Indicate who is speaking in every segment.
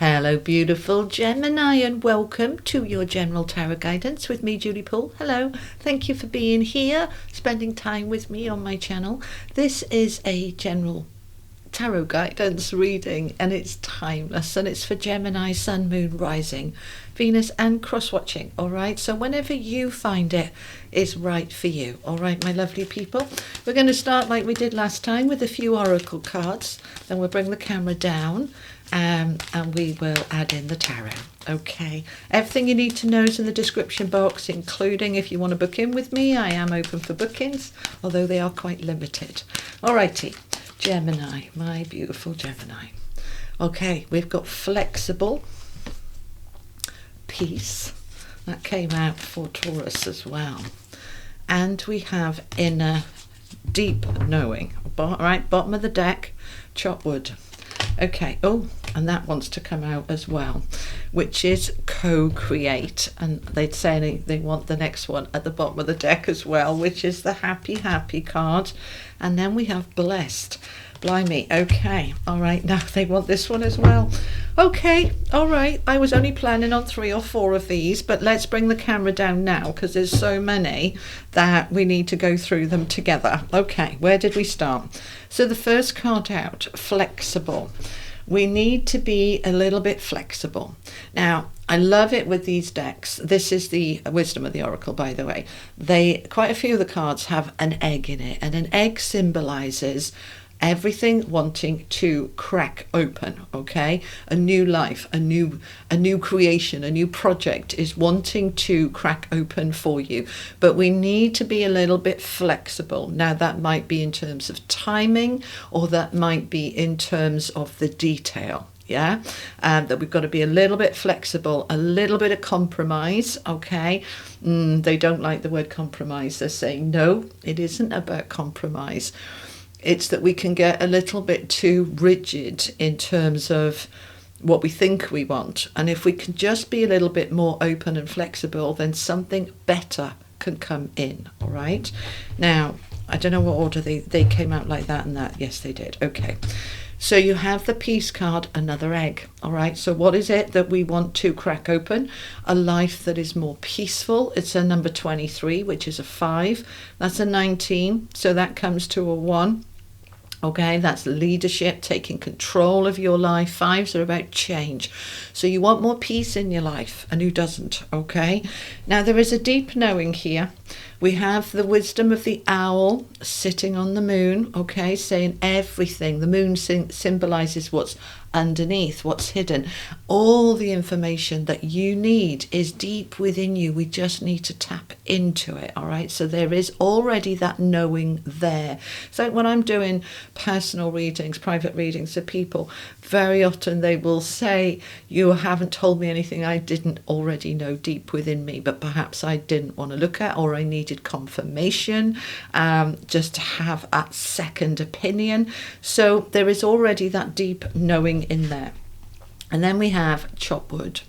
Speaker 1: Hello, beautiful Gemini, and welcome to your general tarot guidance with me, Julie Poole. Hello, thank you for being here, spending time with me on my channel. This is a general tarot guidance reading, and it's timeless, and it's for Gemini, Sun, Moon, Rising, Venus, and cross-watching. All right, so whenever you find it is right for you. All right, my lovely people, we're going to start like we did last time with a few oracle cards. Then we'll bring the camera down. And we will add in the tarot. Okay, everything you need to know is in the description box, including if you want to book in with me. I am open for bookings, although they are quite limited. Alrighty, Gemini, my beautiful Gemini. Okay, we've got flexible, peace, that came out for Taurus as well, and we have inner deep knowing. Right, bottom of the deck, chop wood. Okay, oh, and that wants to come out as well, which is co-create, and they'd say they want the next one at the bottom of the deck as well, which is the happy card. And then we have blessed. Blimey, okay, all right, now they want this one as well. Okay, all right, I was only planning on 3 or 4 of these, but let's bring the camera down now because there's so many that we need to go through them together. Okay, where did we start? So the first card out, flexible. We need to be a little bit flexible. Now, I love it with these decks. This is the wisdom of the oracle, by the way. Quite a few of the cards have an egg in it, and an egg symbolizes everything wanting to crack open. Okay, a new life, a new creation, a new project is wanting to crack open for you, but we need to be a little bit flexible. Now that might be in terms of timing, or that might be in terms of the detail. Yeah, that we've got to be a little bit flexible, a little bit of compromise. Okay, they don't like the word compromise. They're saying no, it isn't about compromise. It's that we can get a little bit too rigid in terms of what we think we want. And if we can just be a little bit more open and flexible, then something better can come in. All right. Now, I don't know what order they came out like that and that. Yes, they did. Okay. So you have the peace card, another egg. All right. So what is it that we want to crack open? A life that is more peaceful. It's a number 23, which is a 5. That's a 19. So that comes to a 1. Okay, that's leadership, taking control of your life. 5s are about change. So you want more peace in your life, and who doesn't? Okay, now there is a deep knowing here. We have the wisdom of the owl sitting on the moon, okay, saying everything. The moon symbolizes what's underneath, what's hidden. All the information that you need is deep within you. We just need to tap into it, all right? So there is already that knowing there. So when I'm doing personal readings, private readings to people, very often they will say, you haven't told me anything I didn't already know deep within me, but perhaps I didn't want to look at, or I needed confirmation, just to have that second opinion. So there is already that deep knowing in there. And then we have chop wood.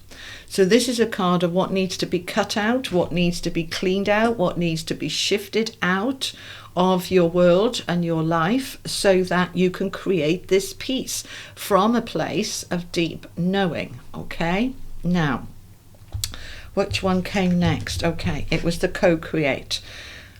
Speaker 1: So this is a card of what needs to be cut out, what needs to be cleaned out, what needs to be shifted out of your world and your life, so that you can create this peace from a place of deep knowing. Okay, now which one came next? Okay, it was the co-create,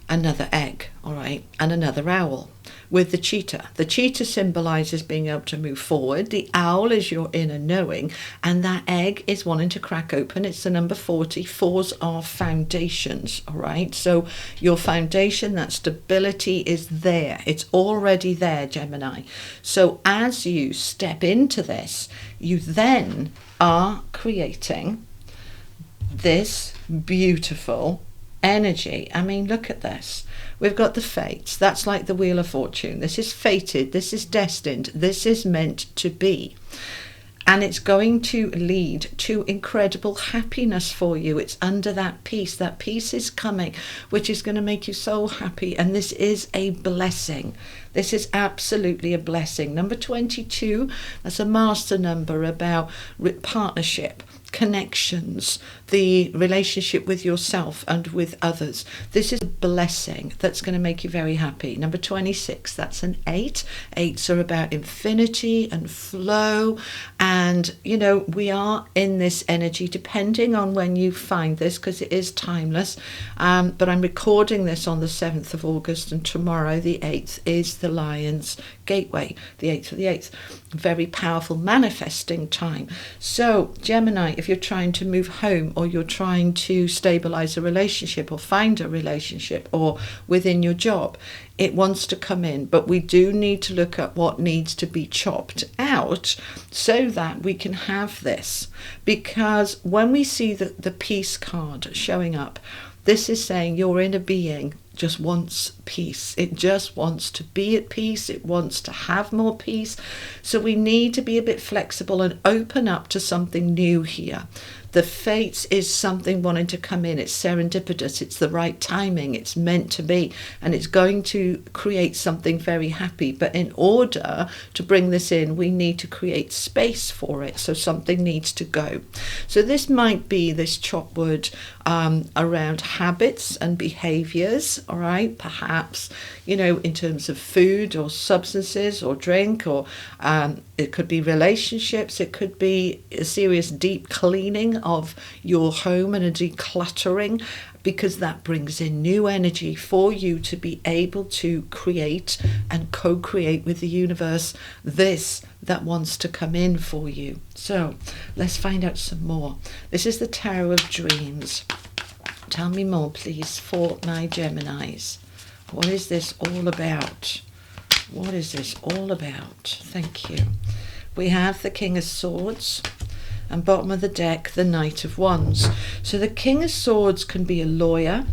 Speaker 1: another egg, all right, and another owl with the cheetah. The cheetah symbolizes being able to move forward. The owl is your inner knowing, and that egg is wanting to crack open. It's the number 40. 4s are foundations, all right? So your foundation, that stability is there. It's already there, Gemini. So as you step into this, you then are creating this beautiful energy. I mean, look at this. We've got the fates. That's like the Wheel of Fortune. This is fated. This is destined. This is meant to be. And it's going to lead to incredible happiness for you. It's under that peace. That peace is coming, which is going to make you so happy. And this is a blessing. This is absolutely a blessing. Number 22, that's a master number about partnership. connections, the relationship with yourself and with others. This is a blessing that's going to make you very happy. Number 26, that's an 8. 8s are about infinity and flow, and we are in this energy depending on when you find this, because it is timeless, but I'm recording this on the 7th of August, and tomorrow the 8th is the Lion's Gateway, the 8th of the 8th. Very powerful manifesting time. So Gemini, if you're trying to move home, or you're trying to stabilize a relationship or find a relationship, or within your job, it wants to come in, but we do need to look at what needs to be chopped out so that we can have this. Because when we see the peace card showing up, this is saying your inner being just wants peace. It just wants to be at peace. It wants to have more peace. So we need to be a bit flexible and open up to something new here. The fates is something wanting to come in. It's serendipitous. It's the right timing. It's meant to be. And it's going to create something very happy. But in order to bring this in, we need to create space for it. So something needs to go. So this might be this chop wood around habits and behaviors. All right. Perhaps, in terms of food or substances or drink, or it could be relationships. It could be a serious deep cleaning of your home and a decluttering, because that brings in new energy for you to be able to create and co-create with the universe this that wants to come in for you. So let's find out some more. This is the Tower of Dreams. Tell me more, please, for my Geminis. What is this all about? What is this all about? Thank you. We have the King of Swords, and bottom of the deck, the Knight of Wands. So the King of Swords can be a lawyer,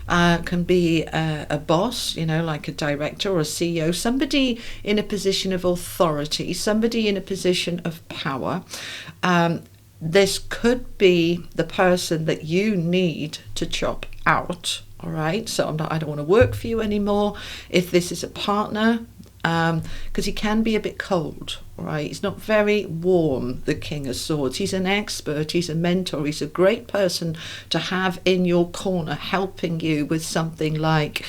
Speaker 1: can be a boss, like a director or a CEO, somebody in a position of authority, somebody in a position of power. This could be the person that you need to chop out. All right, so I don't want to work for you anymore. If this is a partner, because he can be a bit cold, right? He's not very warm, the King of Swords. He's an expert, he's a mentor, he's a great person to have in your corner, helping you with something like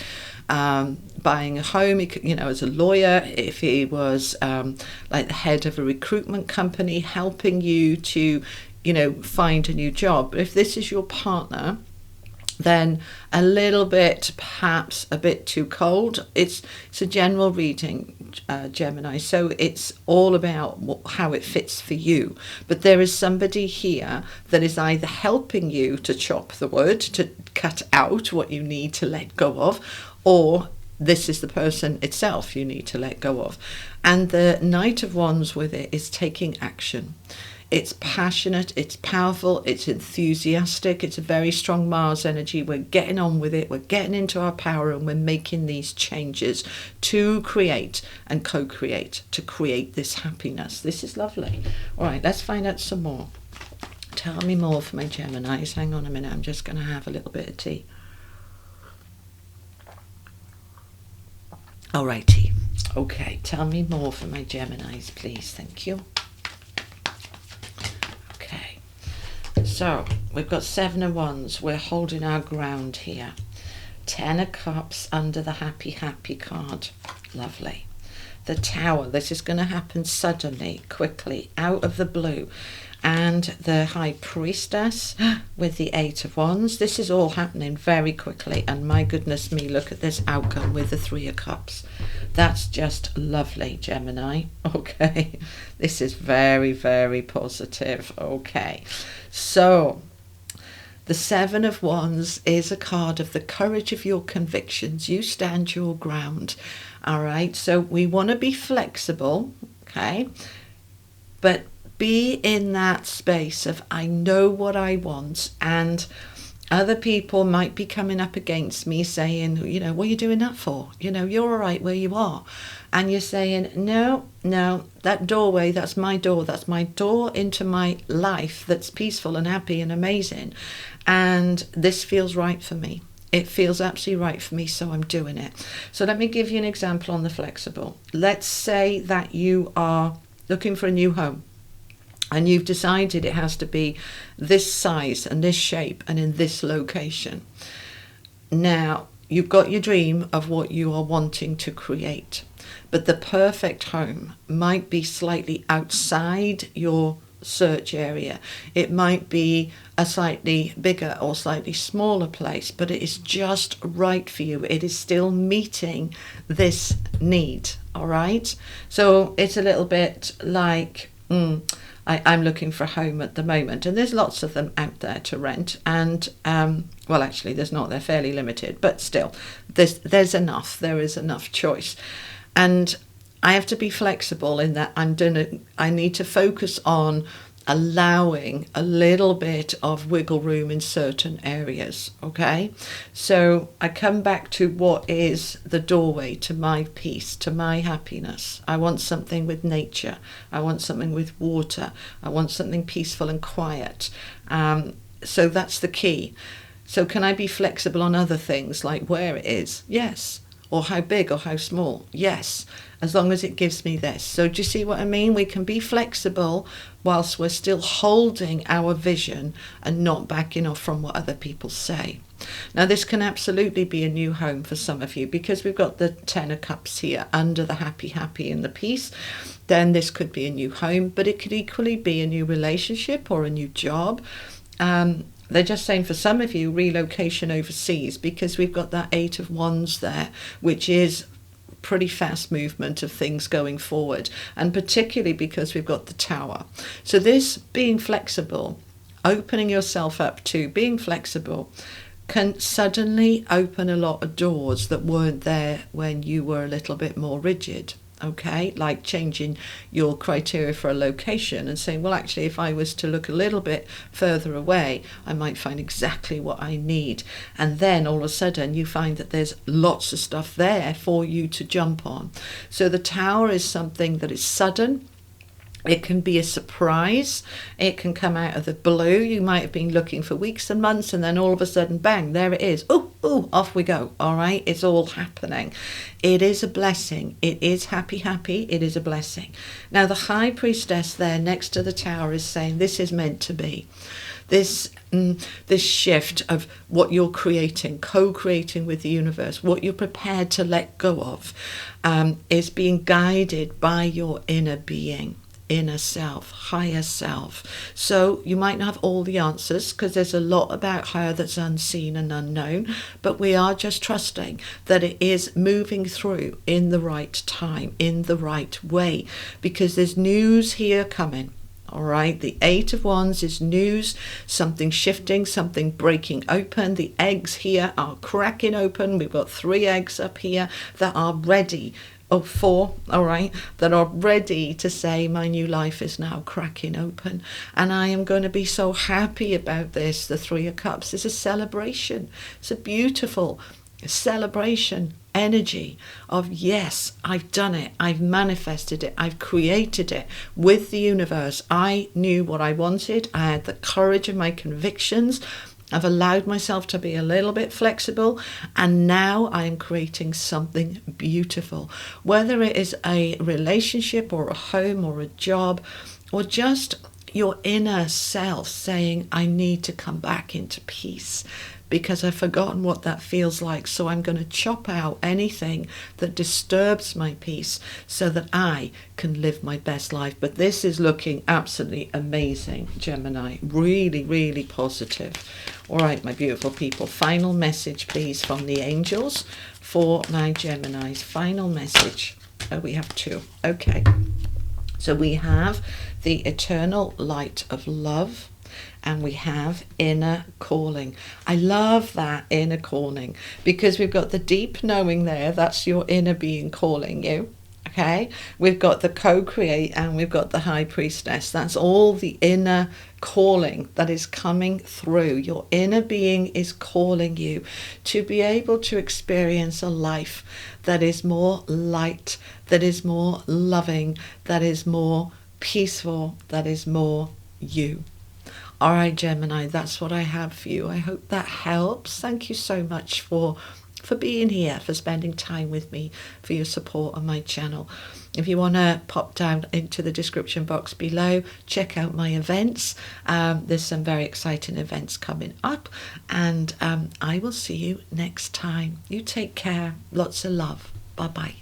Speaker 1: buying a home. He could, as a lawyer, if he was like the head of a recruitment company, helping you to, find a new job. But if this is your partner, then a little bit, perhaps a bit too cold. It's a general reading, Gemini, so it's all about how it fits for you. But there is somebody here that is either helping you to chop the wood, to cut out what you need to let go of, or this is the person itself you need to let go of. And the Knight of Wands with it is taking action. It's passionate, it's powerful, it's enthusiastic, it's a very strong Mars energy. We're getting on with it, we're getting into our power, and we're making these changes to create and co-create, to create this happiness. This is lovely. All right, let's find out some more. Tell me more for my Geminis. Hang on a minute, I'm just going to have a little bit of tea. All righty. Okay, tell me more for my Geminis, please. Thank you. So we've got 7 of Wands. We're holding our ground here. 10 of Cups under the happy card. Lovely. The Tower. This is going to happen suddenly, quickly, out of the blue. And the High Priestess with the 8 of Wands. This is all happening very quickly. And my goodness me, look at this outcome with the 3 of Cups. That's just lovely, Gemini. Okay. This is very, very positive. Okay. So the 7 of Wands is a card of the courage of your convictions. You stand your ground. All right. So we want to be flexible. Okay. But be in that space of, I know what I want, and other people might be coming up against me saying, what are you doing that for? You're all right where you are. And you're saying, no, that doorway, that's my door into my life that's peaceful and happy and amazing. And this feels right for me. It feels absolutely right for me, so I'm doing it. So let me give you an example on the flexible. Let's say that you are looking for a new home. and you've decided it has to be this size and this shape and in this location. Now, you've got your dream of what you are wanting to create, but the perfect home might be slightly outside your search area. It might be a slightly bigger or slightly smaller place, but it is just right for you. It is still meeting this need, all right? So it's a little bit like, I'm looking for a home at the moment, and there's lots of them out there to rent, and well, actually there's not, they're fairly limited, but still there's enough, there is enough choice. And I have to be flexible in that I need to focus on allowing a little bit of wiggle room in certain areas, okay? So I come back to what is the doorway to my peace, to my happiness. I want something with nature. I want something with water. I want something peaceful and quiet. So that's the key. So can I be flexible on other things, like where it is? Yes. Or how big or how small? Yes, as long as it gives me this. So do you see what I mean? We can be flexible whilst we're still holding our vision and not backing off from what other people say. Now, this can absolutely be a new home for some of you, because we've got the Ten of Cups here under the happy and the peace. Then this could be a new home, but it could equally be a new relationship or a new job. They're just saying for some of you, relocation overseas, because we've got that Eight of Wands there, which is pretty fast movement of things going forward, and particularly because we've got the Tower. So this being flexible, opening yourself up to being flexible, can suddenly open a lot of doors that weren't there when you were a little bit more rigid. Okay, like changing your criteria for a location and saying, well, actually, if I was to look a little bit further away, I might find exactly what I need. And then all of a sudden you find that there's lots of stuff there for you to jump on. So the Tower is something that is sudden. It can be a surprise. It can come out of the blue. You might have been looking for weeks and months, and then all of a sudden, bang, there it is. Oh, off we go. All right, it's all happening. It is a blessing. It is happy. It is a blessing. Now, the High Priestess there next to the Tower is saying this is meant to be. This shift of what you're creating, co-creating with the universe, what you're prepared to let go of, is being guided by your inner being. Inner self, higher self. So you might not have all the answers, because there's a lot about her that's unseen and unknown, but we are just trusting that it is moving through in the right time, in the right way, because there's news here coming. All right, the Eight of Wands is news, something shifting, something breaking open. The eggs here are cracking open. We've got 3 eggs up here that are ready. 4, all right, that are ready to say my new life is now cracking open, and I am going to be so happy about this. The Three of Cups is a celebration. It's a beautiful celebration energy of, yes, I've done it, I've manifested it, I've created it with the universe. I knew what I wanted. I had the courage of my convictions. I've allowed myself to be a little bit flexible, and now I am creating something beautiful. Whether it is a relationship or a home or a job, or just your inner self saying, I need to come back into peace because I've forgotten what that feels like. So I'm going to chop out anything that disturbs my peace so that I can live my best life. But this is looking absolutely amazing, Gemini. Really, really positive. All right, my beautiful people. Final message, please, from the angels for my Geminis. Final message. Oh, we have 2. Okay. So we have the eternal light of love, and we have inner calling. I love that inner calling, because we've got the deep knowing there. That's your inner being calling you. Okay, we've got the co-create, and we've got the High Priestess. That's all the inner calling that is coming through. Your inner being is calling you to be able to experience a life that is more light, that is more loving, that is more peaceful, that is more you. All right, Gemini, that's what I have for you. I hope that helps. Thank you so much for being here, for spending time with me, for your support on my channel. If you want to pop down into the description box below, check out my events. There's some very exciting events coming up, and I will see you next time. You take care. Lots of love. Bye bye.